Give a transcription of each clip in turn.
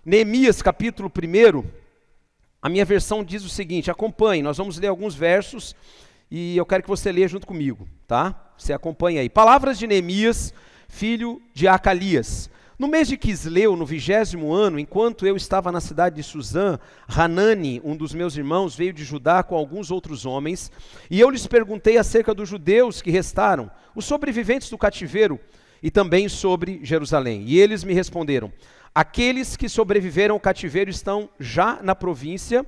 Neemias capítulo 1, a minha versão diz o seguinte, acompanhe, nós vamos ler alguns versos e eu quero que você leia junto comigo, tá? Você acompanha aí. Palavras de Neemias, filho de Acalias. No mês de Quisleu, no 20º ano, enquanto eu estava na cidade de Suzã, Hanani, um dos meus irmãos, veio de Judá com alguns outros homens, e eu lhes perguntei acerca dos judeus que restaram, os sobreviventes do cativeiro, e também sobre Jerusalém. E eles me responderam, aqueles que sobreviveram ao cativeiro estão já na província,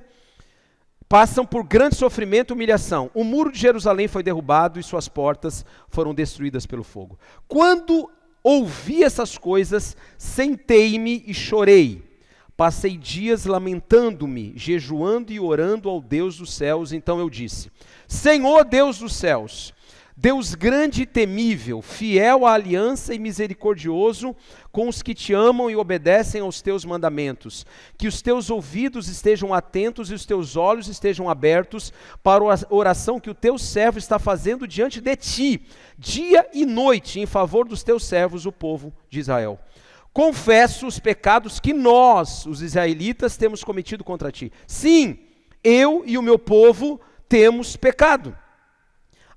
passam por grande sofrimento e humilhação. O muro de Jerusalém foi derrubado e suas portas foram destruídas pelo fogo. Quando ouvi essas coisas, sentei-me e chorei. Passei dias lamentando-me, jejuando e orando ao Deus dos céus. Então eu disse, Senhor Deus dos céus, Deus grande e temível, fiel à aliança e misericordioso com os que te amam e obedecem aos teus mandamentos, que os teus ouvidos estejam atentos e os teus olhos estejam abertos para a oração que o teu servo está fazendo diante de ti, dia e noite, em favor dos teus servos, o povo de Israel. Confesso os pecados que nós, os israelitas, temos cometido contra ti. Sim, eu e o meu povo temos pecado.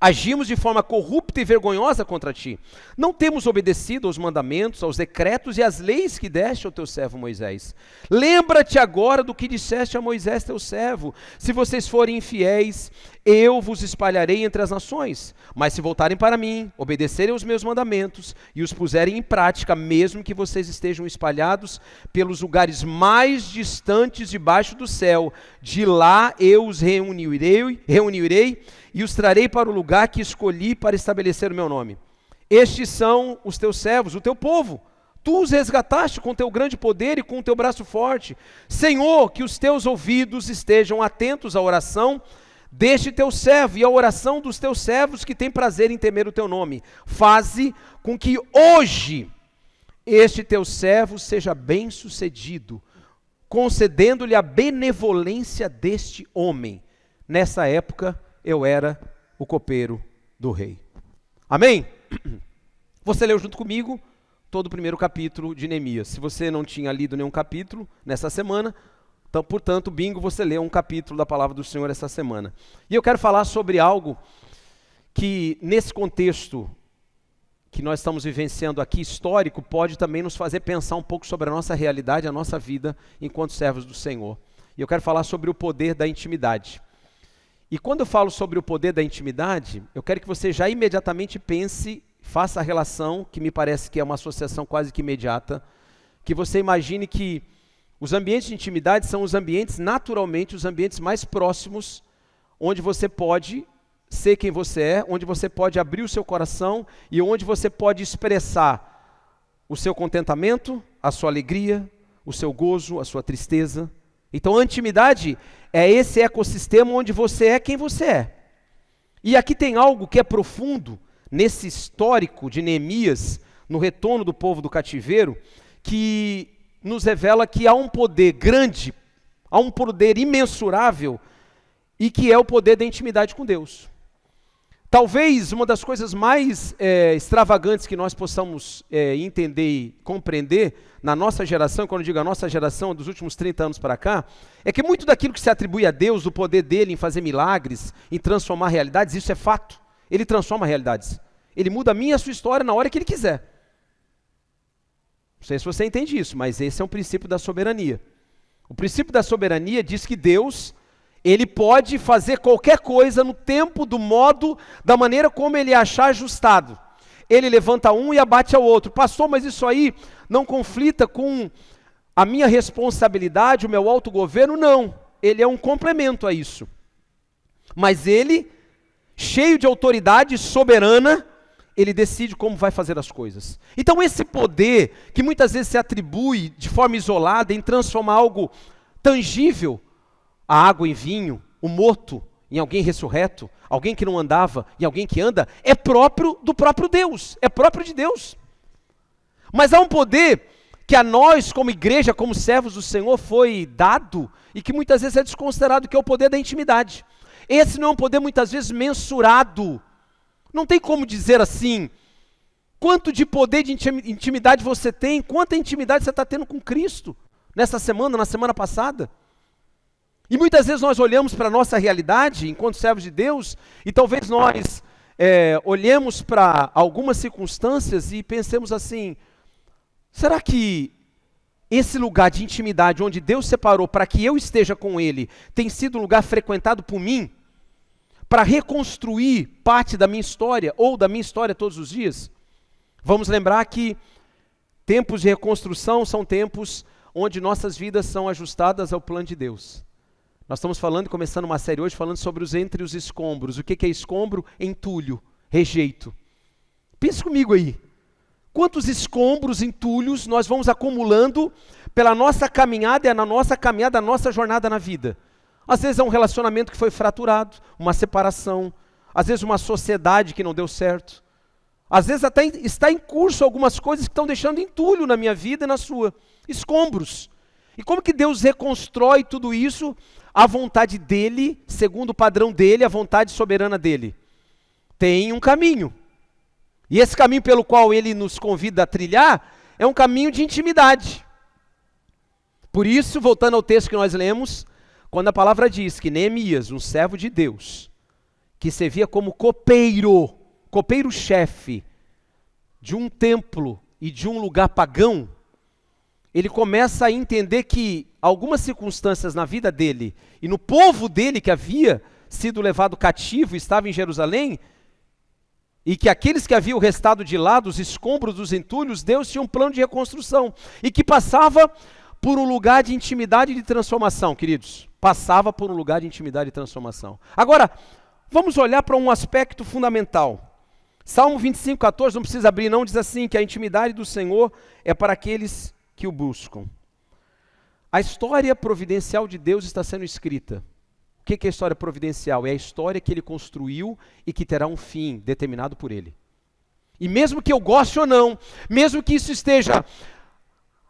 Agimos de forma corrupta e vergonhosa contra ti. Não temos obedecido aos mandamentos, aos decretos e às leis que deste ao teu servo Moisés. Lembra-te agora do que disseste a Moisés teu servo. Se vocês forem infiéis, eu vos espalharei entre as nações. Mas se voltarem para mim, obedecerem aos meus mandamentos e os puserem em prática, mesmo que vocês estejam espalhados pelos lugares mais distantes debaixo do céu, de lá eu os reunirei e os trarei para o lugar que escolhi para estabelecer o meu nome. Estes são os teus servos, o teu povo. Tu os resgataste com teu grande poder e com teu braço forte. Senhor, que os teus ouvidos estejam atentos à oração deste teu servo e à oração dos teus servos que têm prazer em temer o teu nome. Faze com que hoje este teu servo seja bem-sucedido, concedendo-lhe a benevolência deste homem. Nessa época, eu era o copeiro do rei. Amém? Você leu junto comigo todo o primeiro capítulo de Neemias. Se você não tinha lido nenhum capítulo nessa semana, então, portanto, bingo, você leu um capítulo da palavra do Senhor essa semana. E eu quero falar sobre algo que, nesse contexto que nós estamos vivenciando aqui, histórico, pode também nos fazer pensar um pouco sobre a nossa realidade, a nossa vida enquanto servos do Senhor. E eu quero falar sobre o poder da intimidade. E quando eu falo sobre o poder da intimidade, eu quero que você já imediatamente pense, faça a relação, que me parece que é uma associação quase que imediata, que você imagine que os ambientes de intimidade são os ambientes, naturalmente, os ambientes mais próximos, onde você pode ser quem você é, onde você pode abrir o seu coração e onde você pode expressar o seu contentamento, a sua alegria, o seu gozo, a sua tristeza. Então a intimidade é esse ecossistema onde você é quem você é. E aqui tem algo que é profundo, nesse histórico de Neemias, no retorno do povo do cativeiro, que nos revela que há um poder grande, há um poder imensurável, e que é o poder da intimidade com Deus. Talvez uma das coisas mais extravagantes que nós possamos entender e compreender na nossa geração, quando eu digo a nossa geração, dos últimos 30 anos para cá, é que muito daquilo que se atribui a Deus, o poder dele em fazer milagres, em transformar realidades, isso é fato. Ele transforma realidades. Ele muda a minha e a sua história na hora que ele quiser. Não sei se você entende isso, mas esse é um princípio da soberania. O princípio da soberania diz que Deus, ele pode fazer qualquer coisa no tempo, do modo, da maneira como ele achar ajustado. Ele levanta um e abate ao outro. Pastor, mas isso aí não conflita com a minha responsabilidade, o meu autogoverno? Não, ele é um complemento a isso. Mas ele, cheio de autoridade soberana, ele decide como vai fazer as coisas. Então esse poder, que muitas vezes se atribui de forma isolada em transformar algo tangível, a água em vinho, o morto em alguém ressurreto, alguém que não andava em alguém que anda, é próprio do próprio Deus, é próprio de Deus. Mas há um poder que a nós, como igreja, como servos do Senhor, foi dado e que muitas vezes é desconsiderado, que é o poder da intimidade. Esse não é um poder muitas vezes mensurado. Não tem como dizer assim, quanto de poder de intimidade você tem, quanta intimidade você está tendo com Cristo. nessa semana, na semana passada. E muitas vezes nós olhamos para a nossa realidade, enquanto servos de Deus, e talvez nós olhemos para algumas circunstâncias e pensemos assim, será que esse lugar de intimidade onde Deus separou para que eu esteja com Ele, tem sido um lugar frequentado por mim, para reconstruir parte da minha história, ou da minha história todos os dias? Vamos lembrar que tempos de reconstrução são tempos onde nossas vidas são ajustadas ao plano de Deus. Nós estamos começando uma série hoje, falando sobre entre os escombros. O que é escombro? Entulho, rejeito. Pense comigo aí. Quantos escombros, entulhos nós vamos acumulando pela nossa caminhada e na nossa caminhada, a nossa jornada na vida? Às vezes é um relacionamento que foi fraturado, uma separação, às vezes uma sociedade que não deu certo. Às vezes até está em curso algumas coisas que estão deixando entulho na minha vida e na sua. Escombros. E como que Deus reconstrói tudo isso? A vontade dele, segundo o padrão dele, a vontade soberana dele. Tem um caminho. E esse caminho pelo qual ele nos convida a trilhar é um caminho de intimidade. Por isso, voltando ao texto que nós lemos, quando a palavra diz que Neemias, um servo de Deus, que servia como copeiro-chefe de um templo e de um lugar pagão, ele começa a entender que algumas circunstâncias na vida dele e no povo dele que havia sido levado cativo, estava em Jerusalém, e que aqueles que haviam restado de lá, dos escombros, dos entulhos, Deus tinha um plano de reconstrução, e que passava por um lugar de intimidade e de transformação, queridos. Passava por um lugar de intimidade e transformação. Agora, vamos olhar para um aspecto fundamental. Salmo 25:14, não precisa abrir não, diz assim, que a intimidade do Senhor é para aqueles que o buscam. A história providencial de Deus está sendo escrita. O que é a história providencial? É a história que ele construiu e que terá um fim determinado por ele. E mesmo que eu goste ou não, mesmo que isso esteja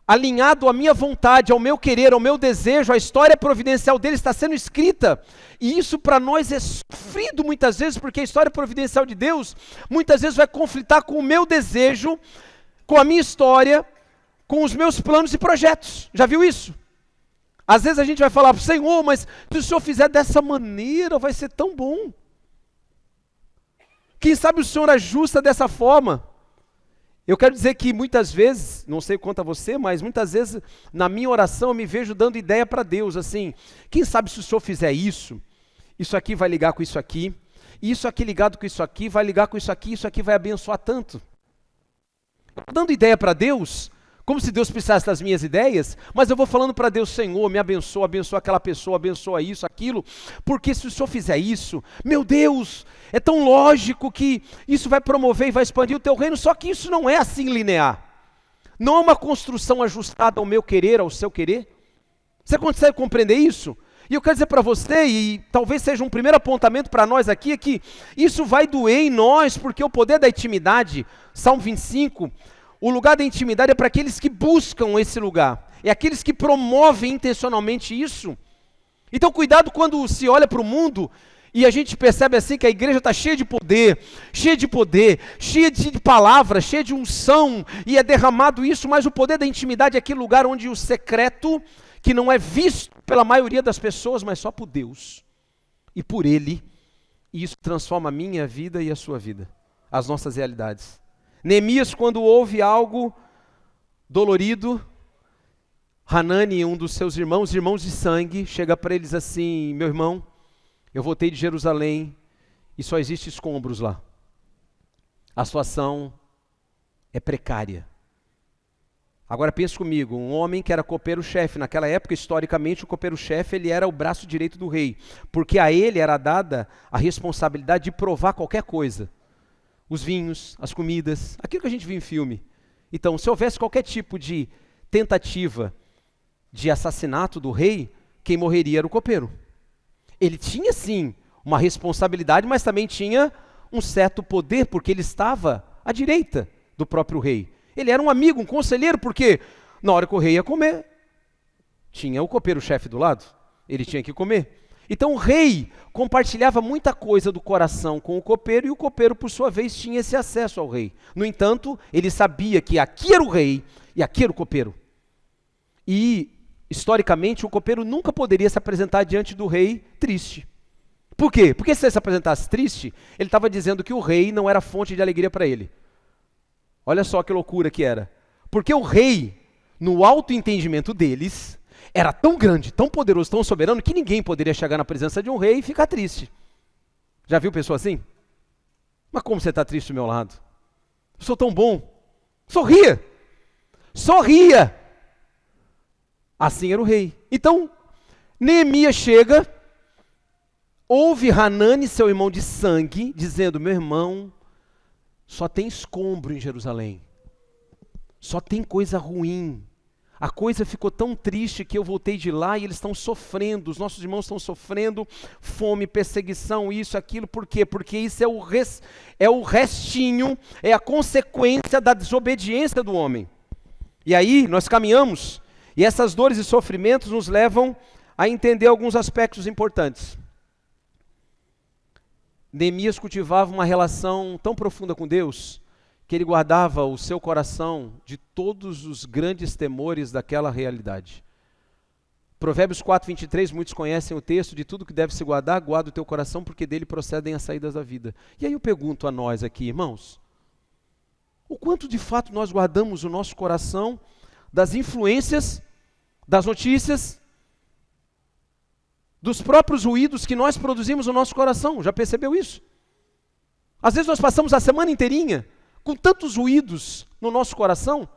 alinhado à minha vontade, ao meu querer, ao meu desejo, a história providencial dele está sendo escrita. E isso para nós é sofrido muitas vezes, porque a história providencial de Deus muitas vezes vai conflitar com o meu desejo, com a minha história, com os meus planos e projetos. Já viu isso? Às vezes a gente vai falar, Senhor, mas se o Senhor fizer dessa maneira, vai ser tão bom. Quem sabe o Senhor ajusta dessa forma. Eu quero dizer que muitas vezes, não sei quanto a você, mas muitas vezes na minha oração eu me vejo dando ideia para Deus, assim, quem sabe se o Senhor fizer isso, isso aqui vai ligar com isso aqui ligado com isso aqui, vai ligar com isso aqui vai abençoar tanto. Dando ideia para Deus, como se Deus precisasse das minhas ideias, mas eu vou falando para Deus, Senhor, me abençoa, abençoa aquela pessoa, abençoa isso, aquilo, porque se o Senhor fizer isso, meu Deus, é tão lógico que isso vai promover e vai expandir o teu reino, só que isso não é assim linear. Não é uma construção ajustada ao meu querer, ao seu querer. Você consegue compreender isso? E eu quero dizer para você, e talvez seja um primeiro apontamento para nós aqui, é que isso vai doer em nós, porque o poder da intimidade, Salmo 25, o lugar da intimidade é para aqueles que buscam esse lugar. É aqueles que promovem intencionalmente isso. Então cuidado quando se olha para o mundo e a gente percebe assim que a igreja está cheia de poder, cheia de palavras, cheia de unção, e é derramado isso, mas o poder da intimidade é aquele lugar onde o secreto, que não é visto pela maioria das pessoas, mas só por Deus e por Ele, e isso transforma a minha vida e a sua vida, as nossas realidades. Neemias, quando ouve algo dolorido, Hanani, um dos seus irmãos de sangue, chega para eles assim, meu irmão, eu voltei de Jerusalém e só existe escombros lá. A situação é precária. Agora pense comigo, um homem que era copeiro-chefe, naquela época, historicamente, o copeiro-chefe ele era o braço direito do rei, porque a ele era dada a responsabilidade de provar qualquer coisa. Os vinhos, as comidas, aquilo que a gente viu em filme. Então, se houvesse qualquer tipo de tentativa de assassinato do rei, quem morreria era o copeiro. Ele tinha sim uma responsabilidade, mas também tinha um certo poder, porque ele estava à direita do próprio rei. Ele era um amigo, um conselheiro, porque na hora que o rei ia comer, tinha o copeiro-chefe do lado, ele tinha que comer. Então o rei compartilhava muita coisa do coração com o copeiro, e o copeiro, por sua vez, tinha esse acesso ao rei. No entanto, ele sabia que aqui era o rei e aqui era o copeiro. E historicamente, o copeiro nunca poderia se apresentar diante do rei triste. Por quê? Porque se ele se apresentasse triste, ele estava dizendo que o rei não era fonte de alegria para ele. Olha só que loucura que era. Porque o rei, no alto entendimento deles, era tão grande, tão poderoso, tão soberano, que ninguém poderia chegar na presença de um rei e ficar triste. Já viu pessoa assim? Mas como você está triste do meu lado? Eu sou tão bom. Sorria! Sorria! Assim era o rei. Então, Neemias chega, ouve Hanani, seu irmão de sangue, dizendo: meu irmão, só tem escombro em Jerusalém. Só tem coisa ruim. A coisa ficou tão triste que eu voltei de lá e eles estão sofrendo, os nossos irmãos estão sofrendo fome, perseguição, isso, aquilo. Por quê? Porque isso é o restinho, é a consequência da desobediência do homem. E aí nós caminhamos, e essas dores e sofrimentos nos levam a entender alguns aspectos importantes. Neemias cultivava uma relação tão profunda com Deus, que ele guardava o seu coração de todos os grandes temores daquela realidade. Provérbios 4:23, muitos conhecem o texto: de tudo que deve se guardar, guarda o teu coração, porque dele procedem as saídas da vida. E aí eu pergunto a nós aqui, irmãos, o quanto de fato nós guardamos o nosso coração das influências, das notícias, dos próprios ruídos que nós produzimos no nosso coração? Já percebeu isso? Às vezes nós passamos a semana inteirinha com tantos ruídos no nosso coração,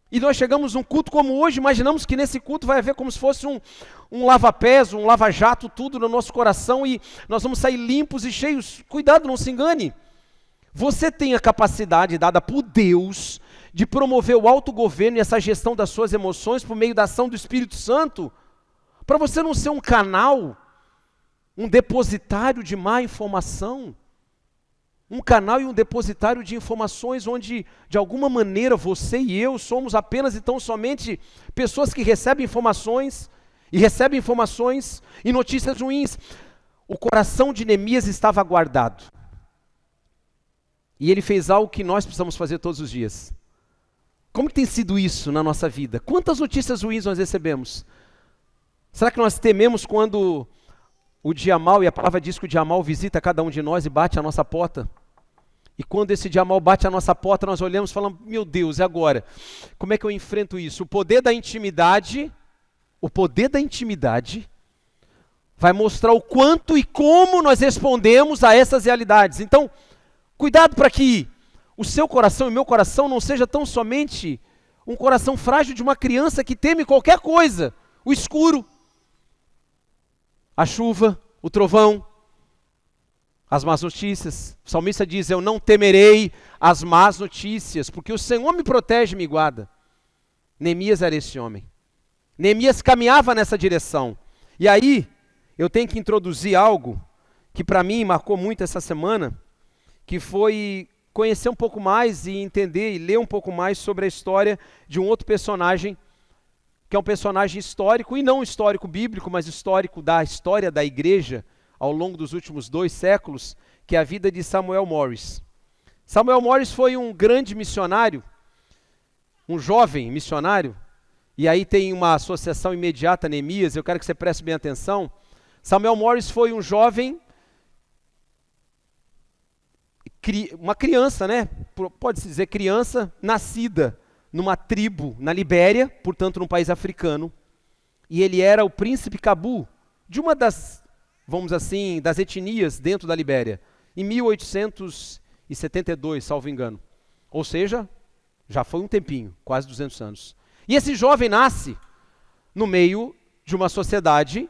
e nós chegamos num culto como hoje, imaginamos que nesse culto vai haver como se fosse um lava-pés, um lava-jato, tudo no nosso coração, e nós vamos sair limpos e cheios. Cuidado, não se engane. Você tem a capacidade dada por Deus de promover o autogoverno e essa gestão das suas emoções por meio da ação do Espírito Santo, para você não ser um canal, um depositário de má informação, um canal e um depositário de informações onde, de alguma maneira, você e eu somos apenas e tão somente pessoas que recebem informações e notícias ruins. O coração de Neemias estava guardado. E ele fez algo que nós precisamos fazer todos os dias. Como que tem sido isso na nossa vida? Quantas notícias ruins nós recebemos? Será que nós tememos quando o dia mau, e a palavra diz que o dia mau visita cada um de nós e bate a nossa porta? E quando esse dia mau bate a nossa porta, nós olhamos e falamos: meu Deus, e agora? Como é que eu enfrento isso? O poder da intimidade vai mostrar o quanto e como nós respondemos a essas realidades. Então, cuidado para que o seu coração e o meu coração não seja tão somente um coração frágil de uma criança que teme qualquer coisa: o escuro, a chuva, o trovão, as más notícias. O salmista diz: eu não temerei as más notícias, porque o Senhor me protege e me guarda. Neemias era esse homem. Neemias caminhava nessa direção. E aí, eu tenho que introduzir algo que para mim marcou muito essa semana, que foi conhecer um pouco mais e entender e ler um pouco mais sobre a história de um outro personagem, que é um personagem histórico, e não histórico bíblico, mas histórico da história da igreja, ao longo dos últimos 2 séculos, que é a vida de Samuel Morris. Samuel Morris foi um grande missionário, um jovem missionário, e aí tem uma associação imediata a Neemias, eu quero que você preste bem atenção. Samuel Morris foi um jovem, uma criança, né? Pode-se dizer criança, nascida numa tribo na Libéria, portanto num país africano, e ele era o príncipe Cabu, de uma das, vamos assim, das etnias dentro da Libéria, em 1872, salvo engano. Ou seja, já foi um tempinho, quase 200 anos. E esse jovem nasce no meio de uma sociedade,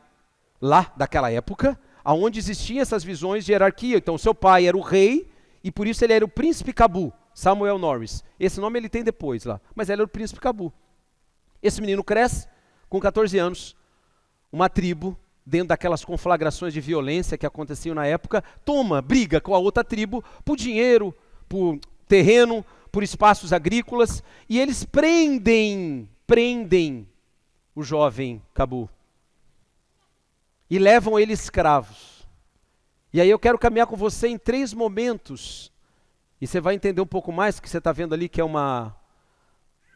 lá daquela época, onde existiam essas visões de hierarquia. Então seu pai era o rei, e por isso ele era o príncipe Cabu, Samuel Norris. Esse nome ele tem depois lá, mas ele era o príncipe Cabu. Esse menino cresce com 14 anos, uma tribo, dentro daquelas conflagrações de violência que aconteciam na época, briga com a outra tribo por dinheiro, por terreno, por espaços agrícolas, e eles prendem o jovem Cabu e levam ele escravos. E aí eu quero caminhar com você em 3 momentos, e você vai entender um pouco mais, que você está vendo ali que é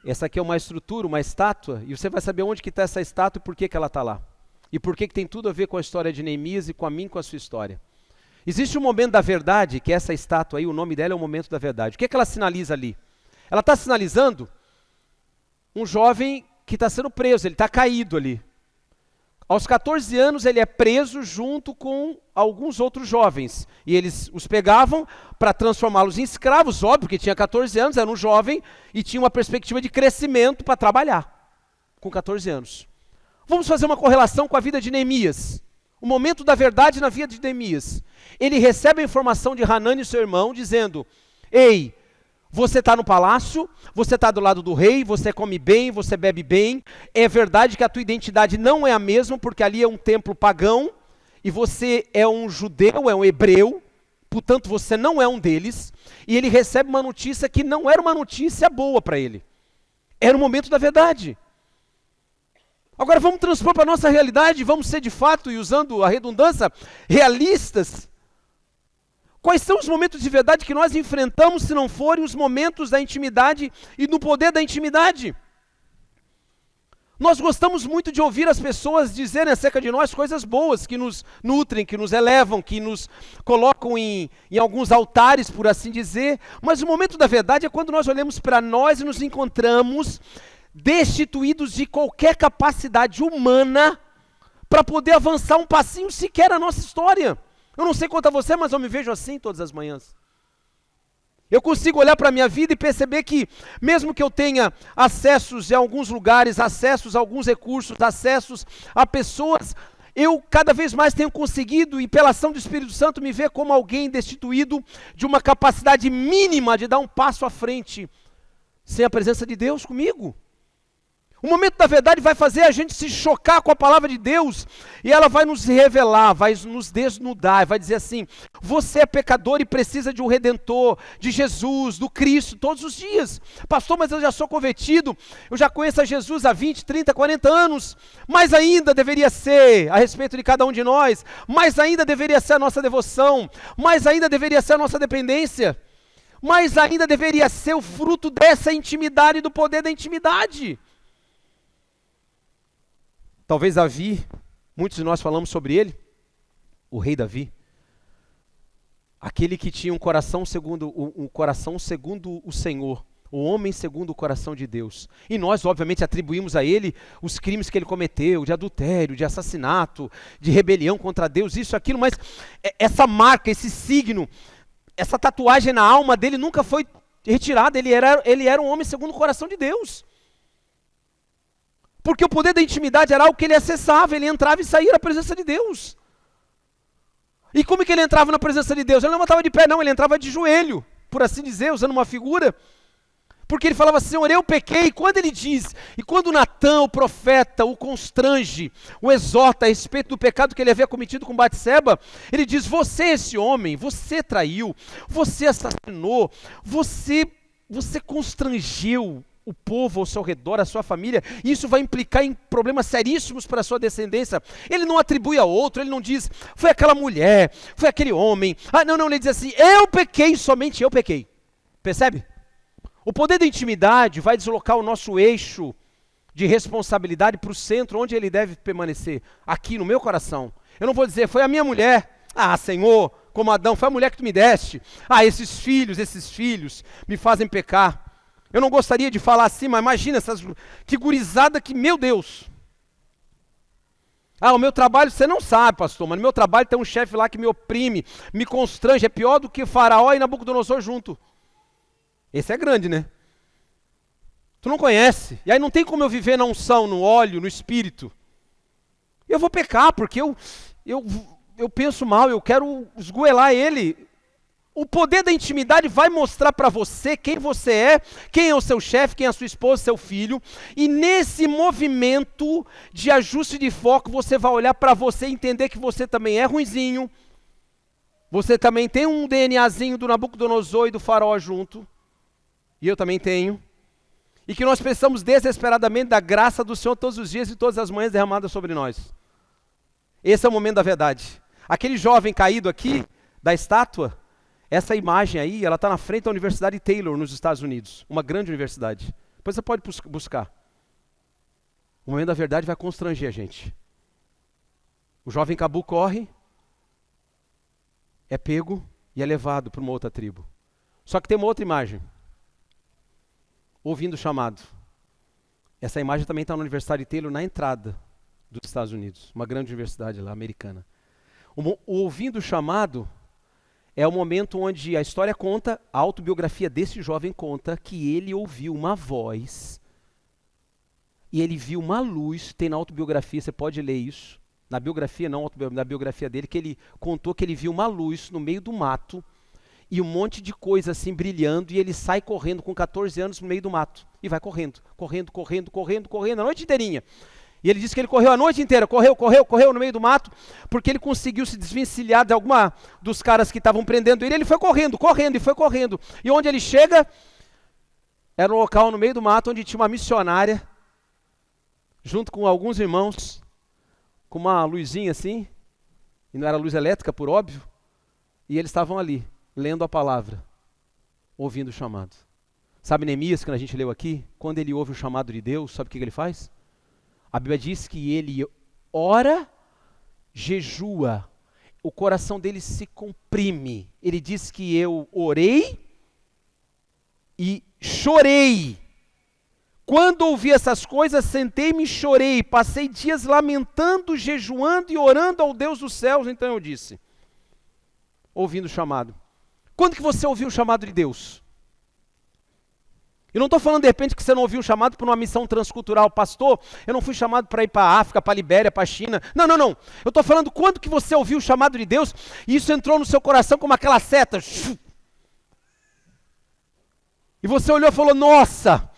Essa aqui é uma estrutura, uma estátua, e você vai saber onde que está essa estátua e por que que ela está lá. E por que que tem tudo a ver com a história de Neemias e com a mim, com a sua história. Existe um momento da verdade, que essa estátua aí, o nome dela é o momento da verdade. O que que ela sinaliza ali? Ela está sinalizando um jovem que está sendo preso, ele está caído ali. Aos 14 anos ele é preso junto com alguns outros jovens. E eles os pegavam para transformá-los em escravos, óbvio que tinha 14 anos, era um jovem e tinha uma perspectiva de crescimento para trabalhar, com 14 anos. Vamos fazer uma correlação com a vida de Neemias. O momento da verdade na vida de Neemias. Ele recebe a informação de Hanani, seu irmão, dizendo: ei, você está no palácio, você está do lado do rei, você come bem, você bebe bem. É verdade que a tua identidade não é a mesma, porque ali é um templo pagão, e você é um judeu, é um hebreu, portanto você não é um deles. E ele recebe uma notícia que não era uma notícia boa para ele. Era o momento da verdade. Agora vamos transpor para a nossa realidade, vamos ser de fato, e usando a redundância, realistas. Quais são os momentos de verdade que nós enfrentamos, se não forem os momentos da intimidade e do poder da intimidade? Nós gostamos muito de ouvir as pessoas dizerem acerca de nós coisas boas, que nos nutrem, que nos elevam, que nos colocam em alguns altares, por assim dizer. Mas o momento da verdade é quando nós olhamos para nós e nos encontramos destituídos de qualquer capacidade humana para poder avançar um passinho sequer na nossa história. Eu não sei quanto a você, mas eu me vejo assim todas as manhãs. Eu consigo olhar para a minha vida e perceber que, mesmo que eu tenha acessos em alguns lugares, acessos a alguns recursos, acessos a pessoas, eu cada vez mais tenho conseguido, e pela ação do Espírito Santo, me ver como alguém destituído de uma capacidade mínima de dar um passo à frente, sem a presença de Deus comigo. O momento da verdade vai fazer a gente se chocar com a palavra de Deus, e ela vai nos revelar, vai nos desnudar, vai dizer assim: você é pecador e precisa de um Redentor, de Jesus, do Cristo, todos os dias. Pastor, mas eu já sou convertido, eu já conheço a Jesus há 20, 30, 40 anos, mais ainda deveria ser a respeito de cada um de nós, mais ainda deveria ser a nossa devoção, mais ainda deveria ser a nossa dependência, mais ainda deveria ser o fruto dessa intimidade e do poder da intimidade. Talvez Davi, muitos de nós falamos sobre ele, o rei Davi, aquele que tinha um coração segundo o Senhor, o homem segundo o coração de Deus. E nós, obviamente, atribuímos a ele os crimes que ele cometeu, de adultério, de assassinato, de rebelião contra Deus, isso, aquilo, mas essa marca, esse signo, essa tatuagem na alma dele nunca foi retirada, ele era um homem segundo o coração de Deus. Porque o poder da intimidade era algo que ele acessava, ele entrava e saía da presença de Deus. E como que ele entrava na presença de Deus? Ele não estava de pé, não, ele entrava de joelho, por assim dizer, usando uma figura. Porque ele falava: Senhor, eu pequei. E quando ele diz, e quando Natã, o profeta, o constrange, o exorta a respeito do pecado que ele havia cometido com Batseba, ele diz: você é esse homem, você traiu, você assassinou, você constrangeu o povo ao seu redor, a sua família, e isso vai implicar em problemas seríssimos para a sua descendência. Ele não atribui a outro, ele não diz: foi aquela mulher, foi aquele homem. Não, ele diz assim: eu pequei, somente eu pequei. Percebe? O poder da intimidade vai deslocar o nosso eixo de responsabilidade para o centro, onde ele deve permanecer, aqui no meu coração. Eu não vou dizer: foi a minha mulher. Senhor, como Adão, foi a mulher que tu me deste. Esses filhos me fazem pecar. Eu não gostaria de falar assim, mas imagina que gurizada que, meu Deus. O meu trabalho, você não sabe, pastor, mas no meu trabalho tem um chefe lá que me oprime, me constrange, é pior do que Faraó e Nabucodonosor junto. Esse é grande, né? Tu não conhece, e aí não tem como eu viver na unção, no óleo, no espírito. Eu vou pecar, porque eu penso mal, eu quero esgoelar ele. O poder da intimidade vai mostrar para você quem você é, quem é o seu chefe, quem é a sua esposa, seu filho. E nesse movimento de ajuste de foco, você vai olhar para você e entender que você também é ruinzinho. Você também tem um DNAzinho do Nabucodonosor e do Faraó junto. E eu também tenho. E que nós precisamos desesperadamente da graça do Senhor todos os dias e todas as manhãs derramada sobre nós. Esse é o momento da verdade. Aquele jovem caído aqui, da estátua, essa imagem aí, ela está na frente da Universidade Taylor, nos Estados Unidos. Uma grande universidade. Depois você pode buscar. O momento da verdade vai constranger a gente. O jovem Cabu corre, é pego e é levado para uma outra tribo. Só que tem uma outra imagem. Ouvindo o chamado. Essa imagem também está no Universitário de Taylor, na entrada dos Estados Unidos. Uma grande universidade lá, americana. O ouvindo o chamado é o momento onde a história conta, a autobiografia desse jovem conta, que ele ouviu uma voz e ele viu uma luz. Tem na autobiografia, você pode ler isso. Na biografia, não na biografia dele, que ele contou que ele viu uma luz no meio do mato e um monte de coisa assim brilhando, e ele sai correndo com 14 anos no meio do mato. E vai correndo, a noite inteirinha. E ele disse que ele correu a noite inteira, correu no meio do mato, porque ele conseguiu se desvencilhar de alguma dos caras que estavam prendendo ele. Ele foi correndo. E onde ele chega, era um local no meio do mato, onde tinha uma missionária, junto com alguns irmãos, com uma luzinha assim, e não era luz elétrica, por óbvio, e eles estavam ali, lendo a palavra, ouvindo o chamado. Sabe Neemias, que a gente leu aqui? Quando ele ouve o chamado de Deus, sabe o que ele faz? A Bíblia diz que ele ora, jejua, o coração dele se comprime. Ele diz que eu orei e chorei. Quando ouvi essas coisas, sentei-me e chorei, passei dias lamentando, jejuando e orando ao Deus dos céus. Então eu disse, ouvindo o chamado. Quando que você ouviu o chamado de Deus? Eu não estou falando de repente que você não ouviu um chamado para uma missão transcultural. Pastor, eu não fui chamado para ir para a África, para a Libéria, para a China. Não. Eu estou falando quando que você ouviu o chamado de Deus e isso entrou no seu coração como aquela seta. E você olhou e falou, nossa,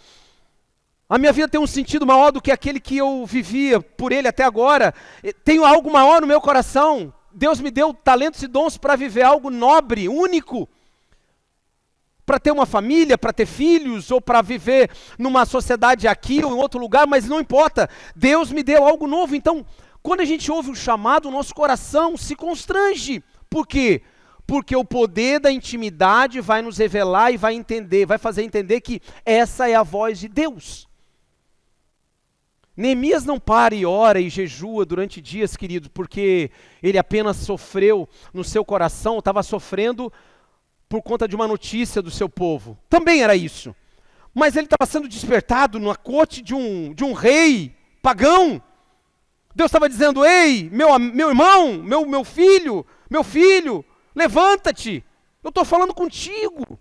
a minha vida tem um sentido maior do que aquele que eu vivia por ele até agora. Tenho algo maior no meu coração. Deus me deu talentos e dons para viver algo nobre, único. Para ter uma família, para ter filhos, ou para viver numa sociedade aqui ou em outro lugar, mas não importa. Deus me deu algo novo. Então, quando a gente ouve o chamado, o nosso coração se constrange. Por quê? Porque o poder da intimidade vai nos revelar e vai fazer entender que essa é a voz de Deus. Neemias não para e ora e jejua durante dias, queridos, porque ele apenas sofreu no seu coração, estava sofrendo por conta de uma notícia do seu povo. Também era isso. Mas ele estava sendo despertado na corte de um rei pagão. Deus estava dizendo, ei, meu irmão, meu filho, levanta-te. Eu estou falando contigo.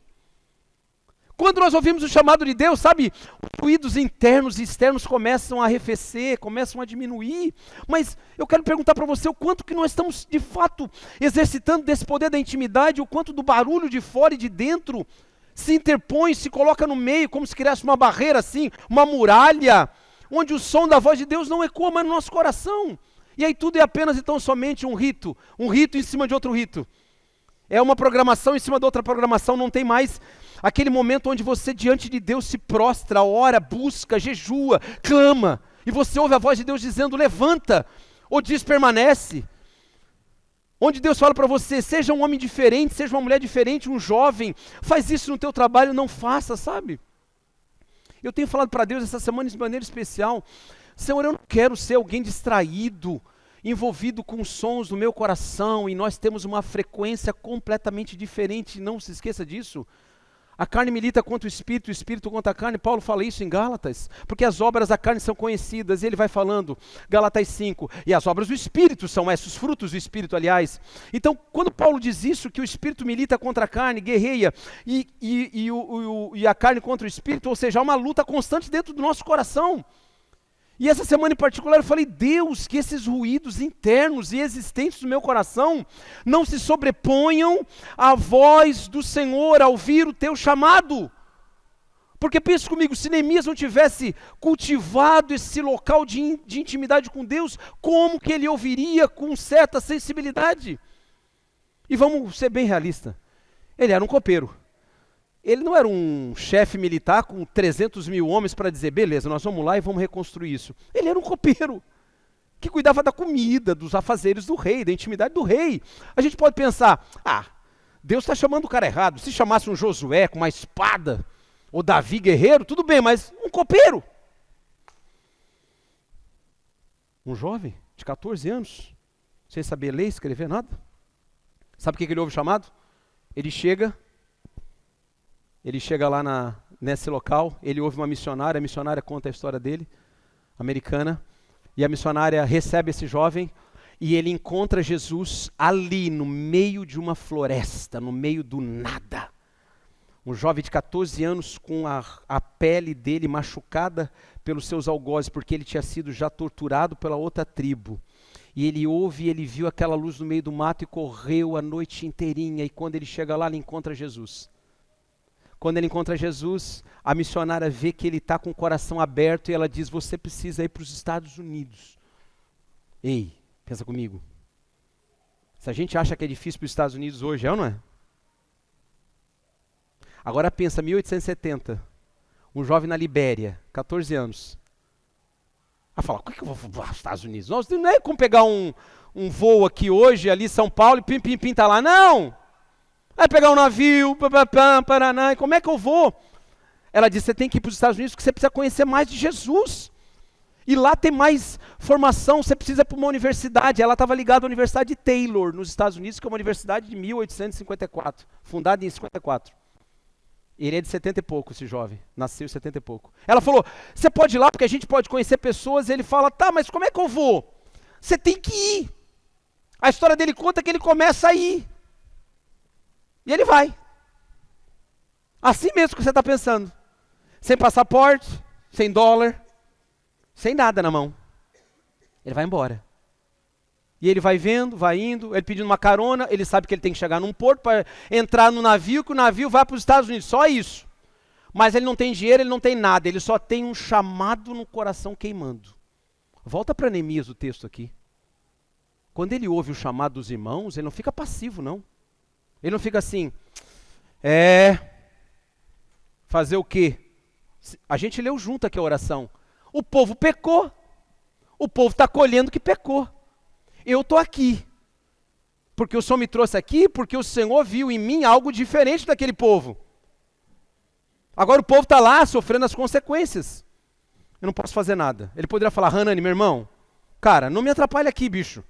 Quando nós ouvimos o chamado de Deus, sabe, os ruídos internos e externos começam a arrefecer, começam a diminuir. Mas eu quero perguntar para você o quanto que nós estamos, de fato, exercitando desse poder da intimidade, o quanto do barulho de fora e de dentro se interpõe, se coloca no meio, como se criasse uma barreira assim, uma muralha, onde o som da voz de Deus não ecoa mais no nosso coração. E aí tudo é apenas então somente um rito em cima de outro rito. É uma programação em cima de outra programação, não tem mais aquele momento onde você diante de Deus se prostra, ora, busca, jejua, clama, e você ouve a voz de Deus dizendo, levanta, ou diz, permanece. Onde Deus fala para você, seja um homem diferente, seja uma mulher diferente, um jovem, faz isso no teu trabalho, não faça, sabe? Eu tenho falado para Deus essa semana de maneira especial, Senhor, eu não quero ser alguém distraído, envolvido com sons do meu coração, e nós temos uma frequência completamente diferente, não se esqueça disso. A carne milita contra o espírito contra a carne. Paulo fala isso em Gálatas, porque as obras da carne são conhecidas, e ele vai falando, Gálatas 5, e as obras do espírito são esses, os frutos do espírito, aliás. Então, quando Paulo diz isso, que o espírito milita contra a carne, guerreia, e a carne contra o espírito, ou seja, há uma luta constante dentro do nosso coração. E essa semana em particular eu falei, Deus, que esses ruídos internos e existentes do meu coração não se sobreponham à voz do Senhor, ao ouvir o teu chamado. Porque pensa comigo, se Neemias não tivesse cultivado esse local de intimidade com Deus, como que ele ouviria com certa sensibilidade? E vamos ser bem realistas, ele era um copeiro. Ele não era um chefe militar com 300 mil homens para dizer, beleza, nós vamos lá e vamos reconstruir isso. Ele era um copeiro, que cuidava da comida, dos afazeres do rei, da intimidade do rei. A gente pode pensar, Deus está chamando o cara errado. Se chamasse um Josué com uma espada, Ou Davi guerreiro, tudo bem, mas um copeiro. Um jovem de 14 anos, sem saber ler, escrever, nada. Sabe o que ele ouve o chamado? Ele chega lá nesse local, ele ouve uma missionária, a missionária conta a história dele, americana, e a missionária recebe esse jovem, e ele encontra Jesus ali no meio de uma floresta, no meio do nada. Um jovem de 14 anos com a pele dele machucada pelos seus algozes, porque ele tinha sido já torturado pela outra tribo. E ele ouve e ele viu aquela luz no meio do mato e correu a noite inteirinha. E quando ele chega lá, ele encontra Jesus. Quando ele encontra Jesus, a missionária vê que ele está com o coração aberto e ela diz, você precisa ir para os Estados Unidos. Ei, pensa comigo. Se a gente acha que é difícil para os Estados Unidos hoje, é ou não é? Agora pensa, 1870, um jovem na Libéria, 14 anos. Ela fala, por que eu vou para os Estados Unidos? Nós não é como pegar um voo aqui hoje, ali São Paulo, e pim, tá lá. Não! Vai pegar um navio, Paraná, e como é que eu vou? Ela disse, você tem que ir para os Estados Unidos porque você precisa conhecer mais de Jesus. E lá tem mais formação, você precisa ir para uma universidade. Ela estava ligada à Universidade de Taylor, nos Estados Unidos, que é uma universidade de 1854, fundada em 54. Ele é de 70 e pouco, esse jovem. Nasceu em 70 e pouco. Ela falou, você pode ir lá porque a gente pode conhecer pessoas. E ele fala, tá, mas como é que eu vou? Você tem que ir. A história dele conta que ele começa a ir. E ele vai. Assim mesmo que você está pensando. Sem passaporte, sem dólar, sem nada na mão. Ele vai embora. E ele vai vendo, vai indo, ele pedindo uma carona, ele sabe que ele tem que chegar num porto para entrar no navio, que o navio vai para os Estados Unidos, só isso. Mas ele não tem dinheiro, ele não tem nada, ele só tem um chamado no coração queimando. Volta para Neemias o texto aqui. Quando ele ouve o chamado dos irmãos, ele não fica passivo, não. Ele não fica assim, fazer o quê? A gente leu junto aqui a oração. O povo pecou, o povo está colhendo que pecou. Eu estou aqui, porque o Senhor me trouxe aqui, porque o Senhor viu em mim algo diferente daquele povo. Agora o povo está lá sofrendo as consequências. Eu não posso fazer nada. Ele poderia falar, Hanani, meu irmão, cara, não me atrapalha aqui, bicho.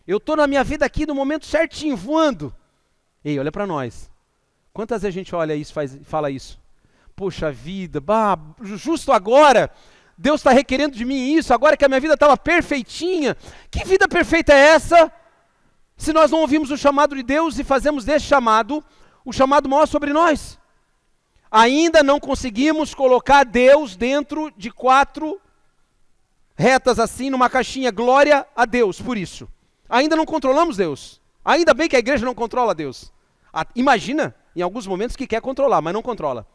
Eu estou na minha vida aqui no momento certinho, voando. Ei, olha para nós. Quantas vezes a gente olha isso, fala isso? Poxa vida, justo agora, Deus está requerendo de mim isso, agora que a minha vida estava perfeitinha. Que vida perfeita é essa? Se nós não ouvimos o chamado de Deus e fazemos desse chamado, o chamado maior sobre nós. Ainda não conseguimos colocar Deus dentro de 4 retas assim, numa caixinha, glória a Deus, por isso. Ainda não controlamos Deus. Ainda bem que a igreja não controla Deus. Imagina, em alguns momentos, que quer controlar, mas não controla.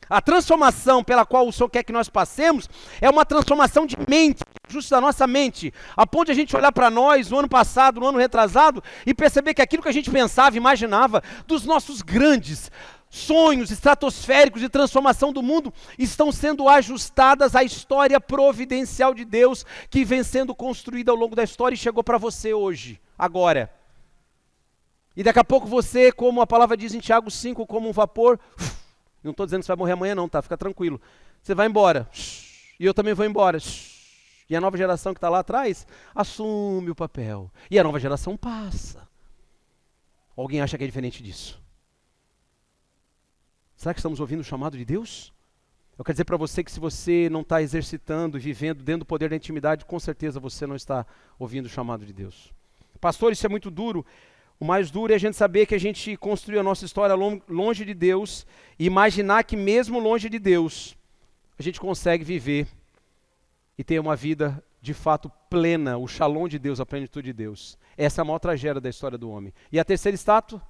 A transformação pela qual o Senhor quer que nós passemos é uma transformação de mente, justo da nossa mente, a ponto de a gente olhar para nós no ano passado, no ano retrasado, e perceber que aquilo que a gente pensava, imaginava, dos nossos grandes sonhos estratosféricos de transformação do mundo, estão sendo ajustadas à história providencial de Deus, que vem sendo construída ao longo da história e chegou para você hoje, agora. E daqui a pouco você, como a palavra diz em Tiago 5, como um vapor, não estou dizendo que você vai morrer amanhã não, tá? Fica tranquilo. Você vai embora, e eu também vou embora, e a nova geração que está lá atrás, assume o papel, e a nova geração passa. Alguém acha que é diferente disso? Será que estamos ouvindo o chamado de Deus? Eu quero dizer para você que se você não está exercitando e vivendo dentro do poder da intimidade, com certeza você não está ouvindo o chamado de Deus. Pastor, isso é muito duro. O mais duro é a gente saber que a gente construiu a nossa história longe de Deus e imaginar que mesmo longe de Deus, a gente consegue viver e ter uma vida de fato plena, o shalom de Deus, a plenitude de Deus. Essa é a maior tragédia da história do homem. E a terceira estátua?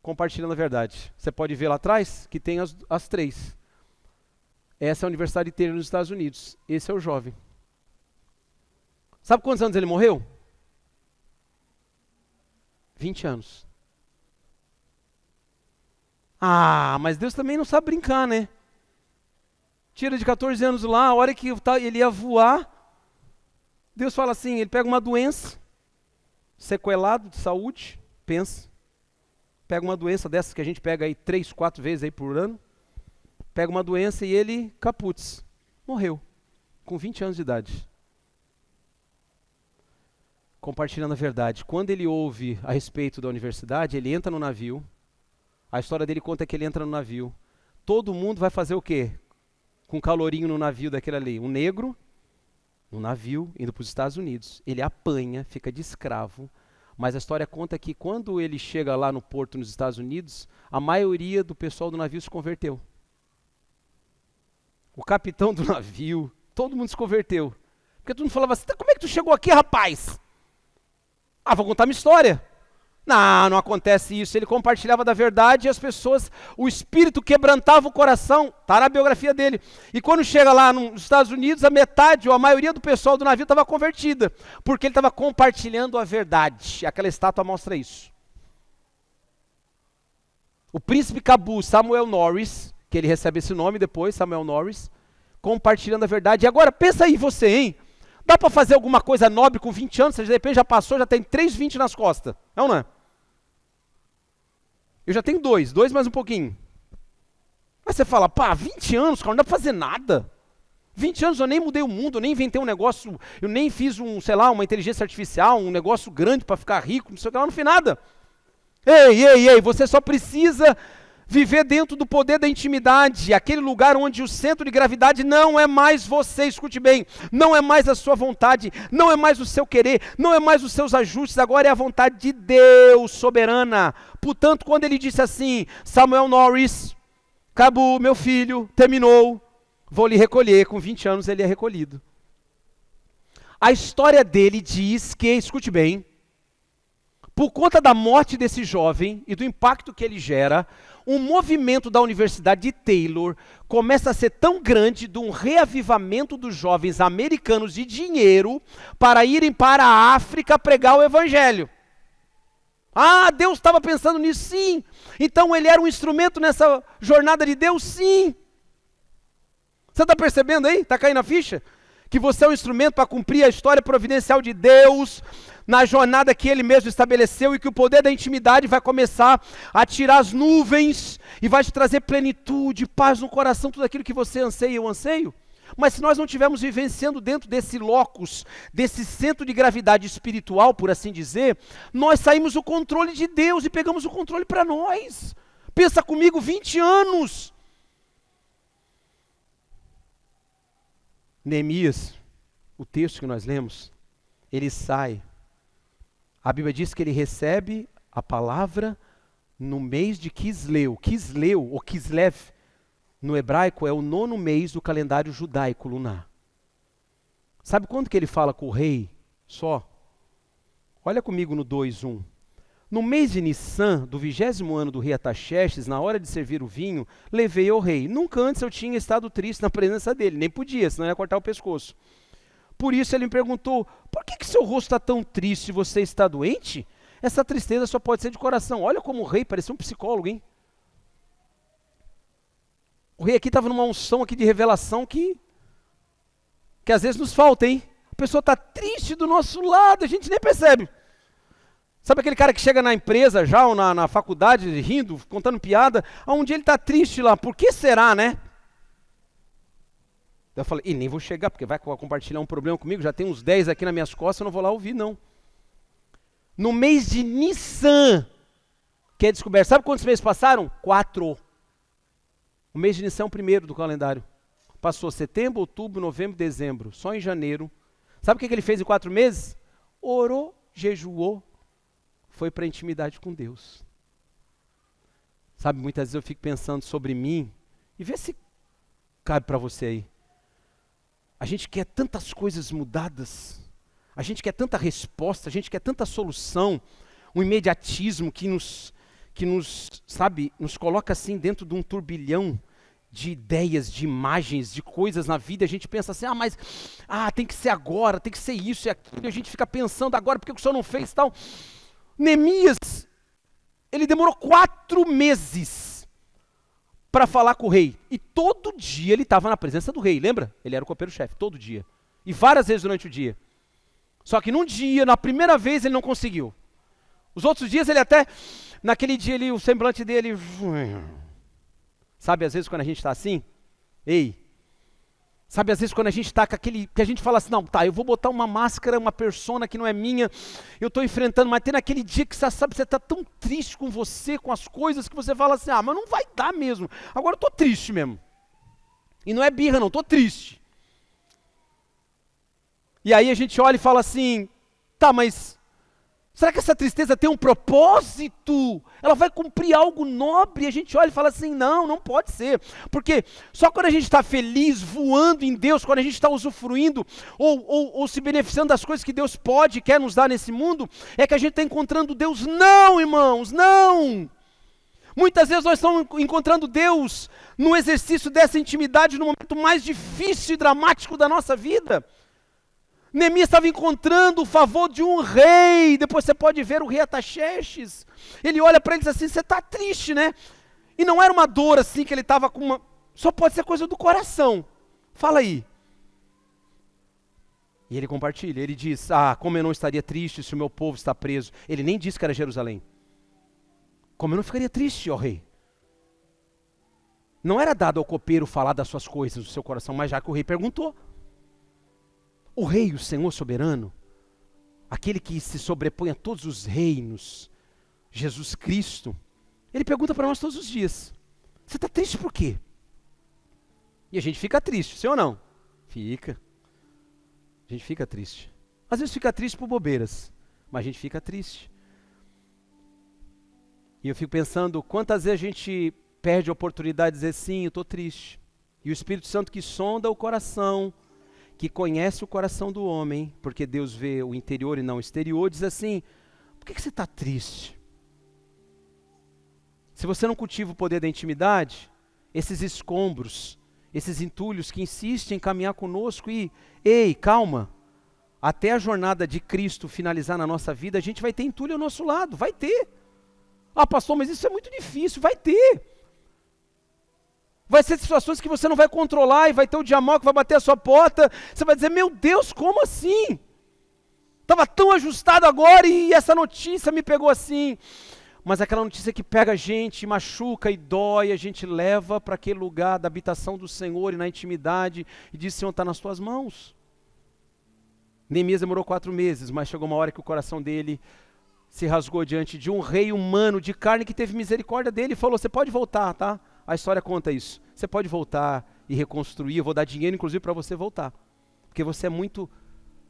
Compartilhando a verdade. Você pode ver lá atrás que tem as 3. Essa é a Universidade de Taylor nos Estados Unidos. Esse é o jovem. Sabe quantos anos ele morreu? 20 anos. Ah, mas Deus também não sabe brincar, né? Tira de 14 anos lá, a hora que ele ia voar, Deus fala assim, ele pega uma doença, sequelado de saúde, pensa pega uma doença dessas que a gente pega aí 3, 4 vezes aí por ano, pega uma doença e ele, caputz, morreu, com 20 anos de idade. Compartilhando a verdade. Quando ele ouve a respeito da universidade, ele entra no navio, a história dele conta que ele entra no navio, todo mundo vai fazer o quê? Com calorinho no navio daquele ali, um negro, no navio, indo para os Estados Unidos, ele apanha, fica de escravo, mas a história conta que quando ele chega lá no porto nos Estados Unidos, a maioria do pessoal do navio se converteu. O capitão do navio, todo mundo se converteu. Porque todo mundo falava assim, como é que tu chegou aqui, rapaz? Ah, vou contar minha história. Não acontece isso. Ele compartilhava da verdade e as pessoas, o espírito quebrantava o coração. Está na biografia dele. E quando chega lá nos Estados Unidos, a metade ou a maioria do pessoal do navio estava convertida. Porque ele estava compartilhando a verdade. Aquela estátua mostra isso. O príncipe Cabu, Samuel Norris, que ele recebe esse nome depois, Samuel Norris, compartilhando a verdade. E agora, pensa aí você, hein? Dá para fazer alguma coisa nobre com 20 anos? Você de repente já passou, já tem 3,20 nas costas. É ou não é? Eu já tenho 2 mais um pouquinho. Mas você fala, 20 anos, cara, não dá para fazer nada. 20 anos eu nem mudei o mundo, eu nem inventei um negócio, eu nem fiz uma inteligência artificial, um negócio grande para ficar rico, não sei o que lá, não fiz nada. Ei, você só precisa viver dentro do poder da intimidade, aquele lugar onde o centro de gravidade não é mais você, escute bem, não é mais a sua vontade, não é mais o seu querer, não é mais os seus ajustes, agora é a vontade de Deus soberana. Portanto, quando ele disse assim, Samuel Norris, Cabu, meu filho, terminou, vou lhe recolher, com 20 anos ele é recolhido. A história dele diz que, escute bem, por conta da morte desse jovem e do impacto que ele gera, um movimento da Universidade de Taylor começa a ser tão grande de um reavivamento dos jovens americanos de dinheiro para irem para a África pregar o evangelho. Deus estava pensando nisso, sim. Então ele era um instrumento nessa jornada de Deus, sim. Você está percebendo aí? Está caindo a ficha? Que você é um instrumento para cumprir a história providencial de Deus, na jornada que Ele mesmo estabeleceu, e que o poder da intimidade vai começar a tirar as nuvens, e vai te trazer plenitude, paz no coração, tudo aquilo que você anseia e eu anseio. Mas se nós não estivermos vivenciando dentro desse locus, desse centro de gravidade espiritual, por assim dizer, nós saímos do controle de Deus e pegamos o controle para nós. Pensa comigo, 20 anos. Neemias, o texto que nós lemos, ele sai. A Bíblia diz que ele recebe a palavra no mês de Quisleu. Quisleu, ou Kislev, no hebraico, é o 9º mês do calendário judaico lunar. Sabe quando que ele fala com o rei? Só. Olha comigo no 2:1. No mês de Nissan, do 20º ano do rei Ataxerxes, na hora de servir o vinho, levei ao rei. Nunca antes eu tinha estado triste na presença dele, nem podia, senão ia cortar o pescoço. Por isso ele me perguntou, por que seu rosto está tão triste se você está doente? Essa tristeza só pode ser de coração. Olha como o rei parecia um psicólogo, hein? O rei aqui estava numa unção aqui de revelação que às vezes nos falta, hein? A pessoa está triste do nosso lado, a gente nem percebe. Sabe aquele cara que chega na empresa já, ou na faculdade, rindo, contando piada, um dia ele está triste lá, por que será, né? Eu falei, nem vou chegar, porque vai compartilhar um problema comigo, já tem uns 10 aqui nas minhas costas, eu não vou lá ouvir, não. No mês de Nissan, que é descoberto, sabe quantos meses passaram? 4. O mês de Nissan é o primeiro do calendário. Passou setembro, outubro, novembro, dezembro, só em janeiro. Sabe o que ele fez em 4 meses? Orou, jejuou, foi para a intimidade com Deus. Sabe, muitas vezes eu fico pensando sobre mim, e vê se cabe para você aí. A gente quer tantas coisas mudadas, a gente quer tanta resposta, a gente quer tanta solução, um imediatismo que nos coloca assim dentro de um turbilhão de ideias, de imagens, de coisas na vida. A gente pensa assim, mas tem que ser agora, tem que ser isso e aquilo, e a gente fica pensando agora, por que o senhor não fez tal? Neemias, ele demorou 4 meses para falar com o rei. E todo dia ele estava na presença do rei, lembra? Ele era o copeiro-chefe, todo dia. E várias vezes durante o dia. Só que num dia, na primeira vez, ele não conseguiu. Os outros dias ele até, naquele dia ali, o semblante dele... Sabe, às vezes quando a gente está assim, sabe, às vezes quando a gente está com aquele, que a gente fala assim, não, tá, eu vou botar uma máscara, uma persona que não é minha, eu estou enfrentando, mas tem naquele dia que você sabe, você está tão triste com você, com as coisas, que você fala assim, mas não vai dar mesmo, agora eu estou triste mesmo. E não é birra não, estou triste. E aí a gente olha e fala assim, tá, mas... será que essa tristeza tem um propósito? Ela vai cumprir algo nobre? E a gente olha e fala assim, não pode ser. Porque só quando a gente está feliz, voando em Deus, quando a gente está usufruindo ou se beneficiando das coisas que Deus pode e quer nos dar nesse mundo, é que a gente está encontrando Deus. Não, irmãos, não! Muitas vezes nós estamos encontrando Deus no exercício dessa intimidade, no momento mais difícil e dramático da nossa vida. Neemias estava encontrando o favor de um rei. Depois você pode ver o rei Artaxerxes. Ele olha para ele e diz assim, você está triste, né? E não era uma dor assim que ele estava com uma... Só pode ser coisa do coração. Fala aí. E ele compartilha, ele diz, como eu não estaria triste se o meu povo está preso. Ele nem disse que era Jerusalém. Como eu não ficaria triste, ó rei? Não era dado ao copeiro falar das suas coisas, do seu coração, mas já que o rei perguntou. O rei, o Senhor soberano, aquele que se sobrepõe a todos os reinos, Jesus Cristo, ele pergunta para nós todos os dias, você está triste por quê? E a gente fica triste, sim ou não? Fica. A gente fica triste. Às vezes fica triste por bobeiras, mas a gente fica triste. E eu fico pensando, quantas vezes a gente perde a oportunidade de dizer, sim, eu estou triste. E o Espírito Santo que sonda o coração, que conhece o coração do homem, porque Deus vê o interior e não o exterior, diz assim, por que você está triste? Se você não cultiva o poder da intimidade, esses escombros, esses entulhos que insistem em caminhar conosco e, calma, até a jornada de Cristo finalizar na nossa vida, a gente vai ter entulho ao nosso lado, vai ter. Pastor, mas isso é muito difícil, vai ter. Vai ser situações que você não vai controlar e vai ter o diamante que vai bater a sua porta. Você vai dizer, meu Deus, como assim? Estava tão ajustado agora e essa notícia me pegou assim. Mas aquela notícia que pega a gente, machuca e dói, a gente leva para aquele lugar da habitação do Senhor e na intimidade e diz, Senhor, está nas tuas mãos. Neemias demorou 4 meses, mas chegou uma hora que o coração dele se rasgou diante de um rei humano de carne que teve misericórdia dele e falou, você pode voltar, tá? A história conta isso. Você pode voltar e reconstruir, eu vou dar dinheiro inclusive para você voltar. Porque você é muito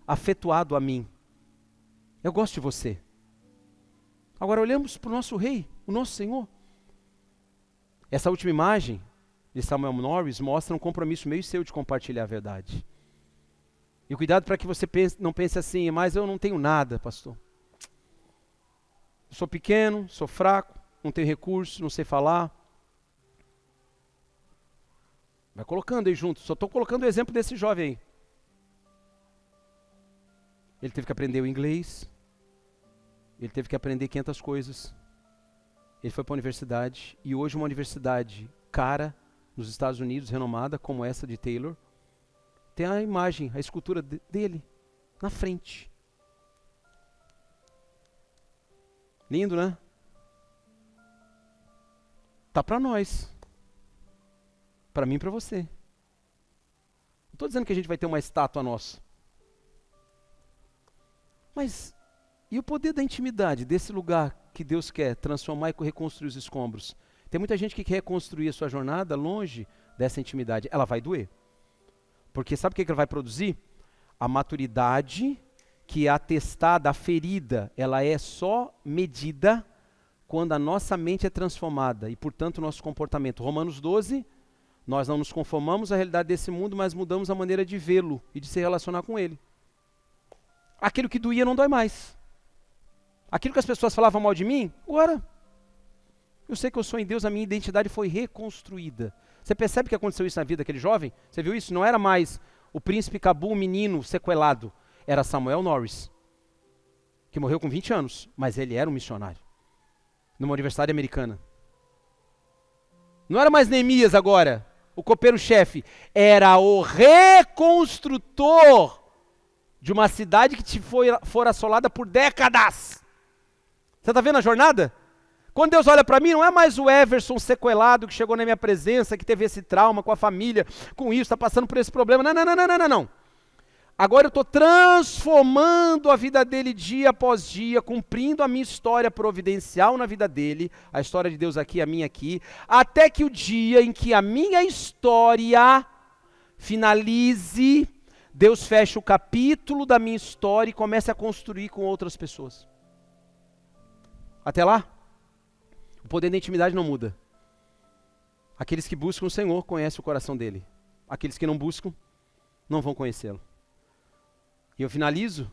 afetuado a mim. Eu gosto de você. Agora olhamos para o nosso rei, o nosso Senhor. Essa última imagem de Samuel Norris mostra um compromisso meio seu de compartilhar a verdade. E cuidado para que você não pense assim, mas eu não tenho nada, pastor. Eu sou pequeno, sou fraco, não tenho recurso, não sei falar. Vai colocando aí junto, só estou colocando o exemplo desse jovem aí. Ele teve que aprender o inglês, ele teve que aprender 500 coisas, ele foi para a universidade, e hoje uma universidade cara, nos Estados Unidos, renomada, como essa de Taylor, tem a imagem, a escultura dele, na frente. Lindo, né? Tá para nós. Para mim e para você. Não estou dizendo que a gente vai ter uma estátua nossa. Mas, e o poder da intimidade, desse lugar que Deus quer transformar e reconstruir os escombros? Tem muita gente que quer reconstruir a sua jornada longe dessa intimidade. Ela vai doer. Porque sabe o que ela vai produzir? A maturidade que é atestada, a ferida, ela é só medida quando a nossa mente é transformada e, portanto, o nosso comportamento. Romanos 12, nós não nos conformamos à realidade desse mundo, mas mudamos a maneira de vê-lo e de se relacionar com ele. Aquilo que doía não dói mais. Aquilo que as pessoas falavam mal de mim, agora, eu sei que eu sou em Deus, a minha identidade foi reconstruída. Você percebe que aconteceu isso na vida daquele jovem? Você viu isso? Não era mais o príncipe Cabu, o menino sequelado. Era Samuel Norris, que morreu com 20 anos, mas ele era um missionário, numa universidade americana. Não era mais Neemias agora, o copeiro-chefe, era o reconstrutor de uma cidade que fora assolada por décadas. Você está vendo a jornada? Quando Deus olha para mim, não é mais o Everson sequelado que chegou na minha presença, que teve esse trauma com a família, com isso, está passando por esse problema. Não, não, não, não, não, não. Agora eu estou transformando a vida dele dia após dia, cumprindo a minha história providencial na vida dele, a história de Deus aqui, a minha aqui, até que o dia em que a minha história finalize, Deus fecha o capítulo da minha história e comece a construir com outras pessoas. Até lá, o poder da intimidade não muda. Aqueles que buscam o Senhor conhecem o coração dele. Aqueles que não buscam, não vão conhecê-lo. E eu finalizo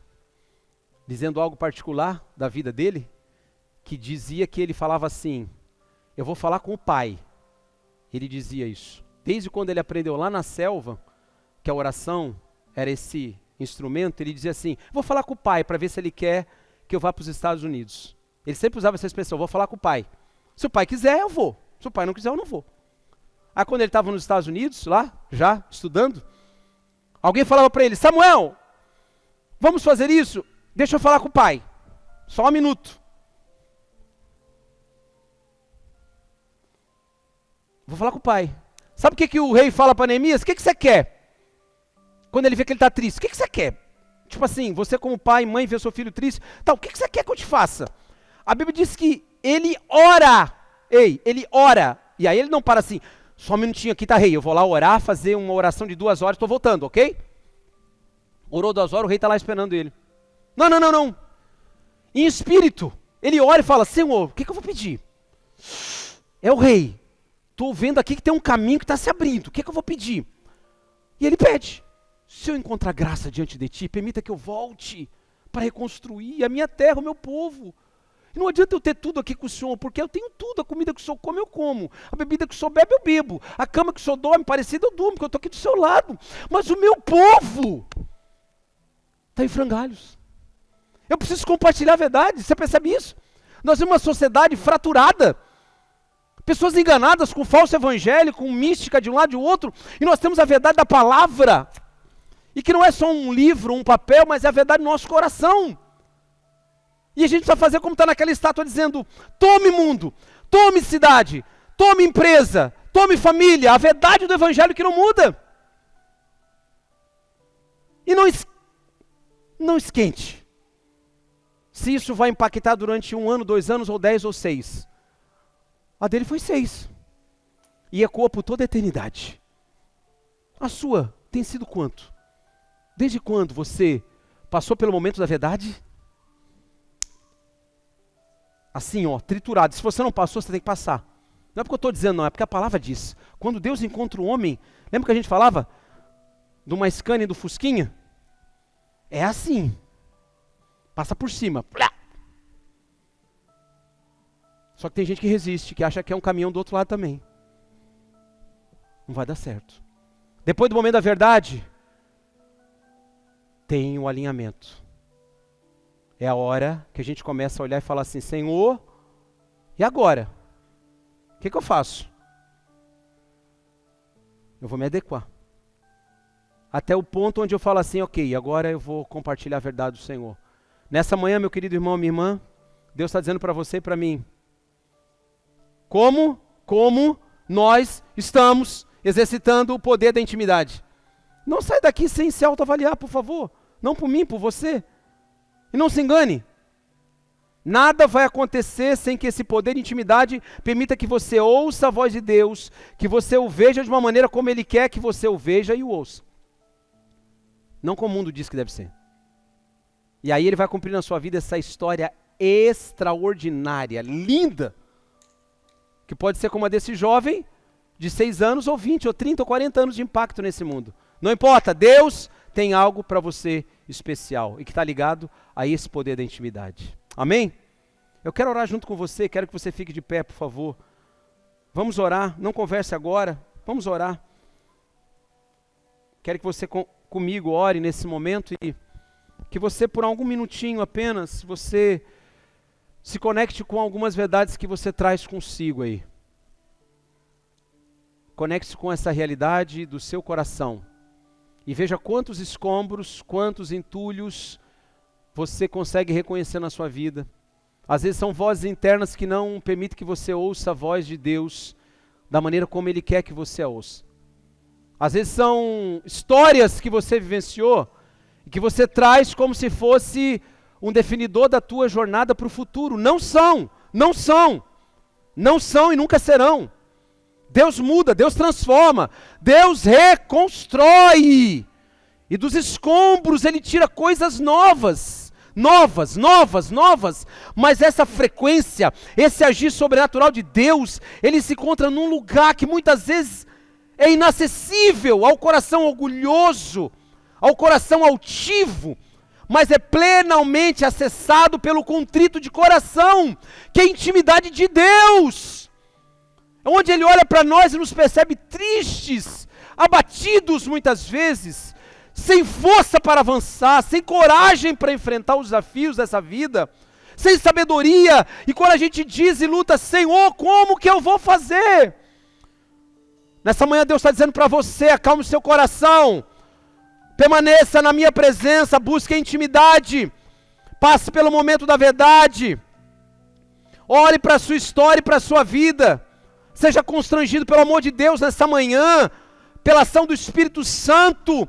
dizendo algo particular da vida dele, que dizia que ele falava assim, eu vou falar com o Pai. Ele dizia isso. Desde quando ele aprendeu lá na selva, que a oração era esse instrumento, ele dizia assim, vou falar com o Pai para ver se ele quer que eu vá para os Estados Unidos. Ele sempre usava essa expressão, vou falar com o Pai. Se o Pai quiser, eu vou. Se o Pai não quiser, eu não vou. Aí quando ele estava nos Estados Unidos, lá, já estudando, alguém falava para ele, Samuel, vamos fazer isso? Deixa eu falar com o Pai. Só um minuto. Vou falar com o Pai. Sabe o que o rei fala para Neemias? O que você quer? Quando ele vê que ele está triste. O que você quer? Tipo assim, você como pai e mãe vê seu filho triste. Tá, o que você quer que eu te faça? A Bíblia diz que ele ora. Ele ora. E aí ele não para assim, só um minutinho aqui, tá, rei? Eu vou lá orar, fazer uma oração de 2 horas, estou voltando, ok? Orou 2 horas, o rei está lá esperando ele. Não, não, não, não. Em espírito, ele ora e fala, Senhor, o que eu vou pedir? É o rei. Estou vendo aqui que tem um caminho que está se abrindo. O que eu vou pedir? E ele pede. Se eu encontrar graça diante de ti, permita que eu volte para reconstruir a minha terra, o meu povo. E não adianta eu ter tudo aqui com o Senhor, porque eu tenho tudo. A comida que o Senhor come, eu como. A bebida que o Senhor bebe, eu bebo. A cama que o Senhor dorme, parecida, eu durmo, porque eu estou aqui do seu lado. Mas o meu povo está em frangalhos. Eu preciso compartilhar a verdade. Você percebe isso? Nós temos uma sociedade fraturada. Pessoas enganadas com falso evangelho, com mística de um lado e do outro, e nós temos a verdade da palavra, e que não é só um livro, um papel, mas é a verdade do nosso coração. E a gente precisa fazer como está naquela estátua dizendo, tome mundo, tome cidade, tome empresa, tome família, a verdade do evangelho que não muda. E não esquente, se isso vai impactar durante 1 ano, 2 anos, ou 10 ou 6. A dele foi 6. E ecoa por toda a eternidade. A sua tem sido quanto? Desde quando você passou pelo momento da verdade? Assim, ó, triturado. Se você não passou, você tem que passar. Não é porque eu estou dizendo, não, é porque a palavra diz. Quando Deus encontra o homem, lembra que a gente falava? De uma Scania e do Fusquinha? É assim. Passa por cima. Plá! Só que tem gente que resiste, que acha que é um caminhão do outro lado também. Não vai dar certo. Depois do momento da verdade, tem o alinhamento. É a hora que a gente começa a olhar e falar assim, Senhor, e agora? O que eu faço? Eu vou me adequar. Até o ponto onde eu falo assim, ok, agora eu vou compartilhar a verdade do Senhor. Nessa manhã, meu querido irmão, minha irmã, Deus está dizendo para você e para mim, como nós estamos exercitando o poder da intimidade. Não sai daqui sem se autoavaliar, por favor. Não por mim, por você. E não se engane. Nada vai acontecer sem que esse poder de intimidade permita que você ouça a voz de Deus, que você o veja de uma maneira como Ele quer que você o veja e o ouça. Não como o mundo diz que deve ser. E aí Ele vai cumprir na sua vida essa história extraordinária, linda, que pode ser como a desse jovem de 6 anos, ou 20, ou 30, ou 40 anos de impacto nesse mundo. Não importa, Deus tem algo para você especial, e que está ligado a esse poder da intimidade. Amém? Eu quero orar junto com você, quero que você fique de pé, por favor. Vamos orar, não converse agora, vamos orar. Quero que você comigo ore nesse momento, e que você por algum minutinho apenas, você se conecte com algumas verdades que você traz consigo aí. Conecte-se com essa realidade do seu coração. E veja quantos escombros, quantos entulhos você consegue reconhecer na sua vida. Às vezes são vozes internas que não permitem que você ouça a voz de Deus da maneira como Ele quer que você a ouça. Às vezes são histórias que você vivenciou e que você traz como se fosse um definidor da tua jornada para o futuro. Não são e nunca serão. Deus muda, Deus transforma, Deus reconstrói. E dos escombros Ele tira coisas novas, mas essa frequência, esse agir sobrenatural de Deus, Ele se encontra num lugar que muitas vezes é inacessível ao coração orgulhoso, ao coração altivo, mas é plenamente acessado pelo contrito de coração, que é a intimidade de Deus, onde Ele olha para nós e nos percebe tristes, abatidos muitas vezes, sem força para avançar, sem coragem para enfrentar os desafios dessa vida, sem sabedoria, e quando a gente diz e luta, Senhor, como que eu vou fazer? Nessa manhã Deus está dizendo para você, acalme o seu coração, permaneça na minha presença, busque a intimidade, passe pelo momento da verdade, olhe para a sua história e para a sua vida, seja constrangido pelo amor de Deus nessa manhã, pela ação do Espírito Santo.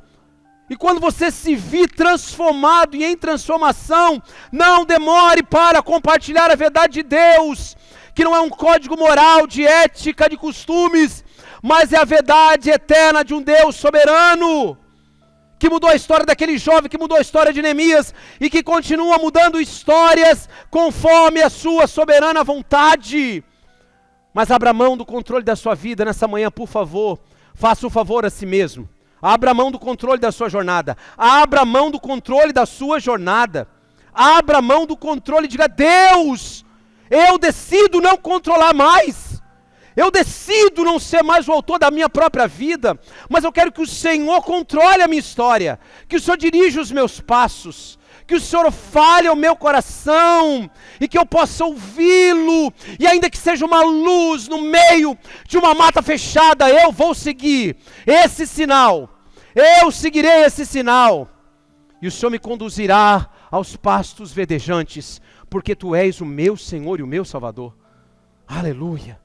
E quando você se vir transformado e em transformação, não demore para compartilhar a verdade de Deus, que não é um código moral, de ética, de costumes, mas é a verdade eterna de um Deus soberano, que mudou a história daquele jovem, que mudou a história de Neemias, e que continua mudando histórias conforme a sua soberana vontade. Mas abra mão do controle da sua vida nessa manhã, por favor, faça um favor a si mesmo. Abra mão do controle da sua jornada. Abra mão do controle da sua jornada. Abra mão do controle e diga, Deus, eu decido não controlar mais. Eu decido não ser mais o autor da minha própria vida. Mas eu quero que o Senhor controle a minha história. Que o Senhor dirija os meus passos. Que o Senhor fale ao meu coração. E que eu possa ouvi-lo. E ainda que seja uma luz no meio de uma mata fechada, eu vou seguir esse sinal. Eu seguirei esse sinal. E o Senhor me conduzirá aos pastos verdejantes. Porque Tu és o meu Senhor e o meu Salvador. Aleluia.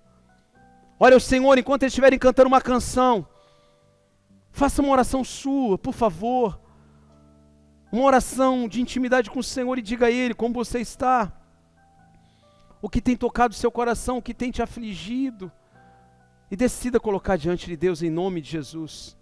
Olha o Senhor, enquanto eles estiverem cantando uma canção, faça uma oração sua, por favor. Uma oração de intimidade com o Senhor e diga a Ele como você está. O que tem tocado o seu coração, o que tem te afligido. E decida colocar diante de Deus em nome de Jesus.